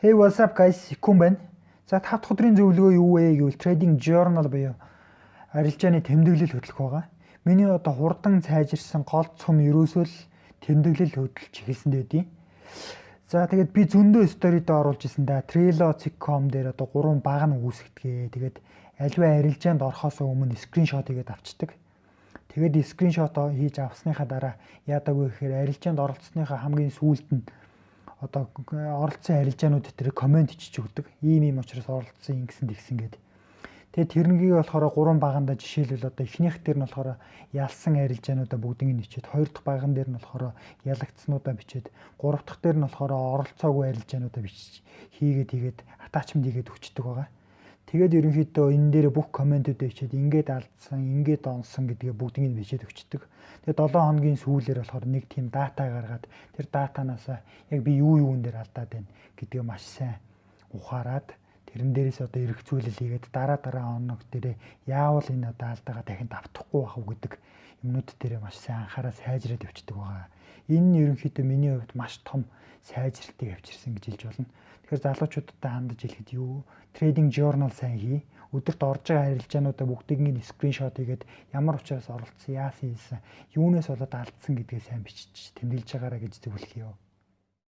Hey, what's up guys? Секунд байна. За 5 дахь өдрийн зөвлөгөө юу вэ гэвэл Trading Journal буюу арилжааны тэмдэглэл хөтлөх байгаа. Миний одоо хурдан сайжирсан гол цом ерөөсөө л тэмдэглэл хөтлөж эхэлсэн дэдий. За тэгээд би зөндөө сторид оруулж исэн да. Trello.com дээр одоо 3 баг нь үүсгэдэг. Тэгээд альва арилжаанд орохоос өмнө скриншот хийгээд авчдаг. Тэгээд скриншот хийж авсныхаа дараа яадаг вэ гэхээр арилжаанд оролцсныхаа хамгийн сүүлд нь одоо оролцсон арилжаанууд дээр комент чиж өгдөг. Ийм учраас оролцсон ингэсэн тэгсэн гэдэг. Тэгээд тэрнгийг болохоор 3 баганда жишээлбэл одоо эхнийх дээр нь болохоор ялсан арилжаануудаа бүгдийг нь бичээд, хоёр дахь баган дээр нь болохоор ялагдсануудаа бичээд, гурав дахь дээр нь болохоор оролцоогүй арилжаануудаа бичиж хийгээд атачмент хийгээд өчтдөг байгаа. Тэгээд ерөнхийдөө энэ дээр бүх комментүүдээ бичээд ингээд алдсан, ингээд онсон гэдгээ бүгдийг нь бичээд өчтдөг. Тэгээд 7 хоногийн сүүлээр болохоор нэг тийм дата гаргаад тэр датанаас яг би юун дээр алдаад байна гэдгээ маш сайн ухаарад тэрэн дээрээс одоо эргцүүлэл хийгээд дараа хоног дээрээ яавал энэ одоо алдаагаа дахин давтахгүй байх уу гэдэг юмнууд дээрээ маш сайн анхаарал сайжраад явчихдаг байгаа. Энэ нь ерөнхийдөө миний хувьд маш том сайжралтыг авчирсан гэж хэлж болно. Тэгэхээр залуучуудтай хандаж хэлэхэд юу? Trading Journal сайн хий. Өдөрт орж байгаа арилжаануудаа бүгдийг нь скриншот хийгээд ямар учраас оролцсон, яасан хийсэн, юунаас болоод алдсан гэдгээ сайн бичиж тэмдэглэж байгаараа гэж зөвлөе.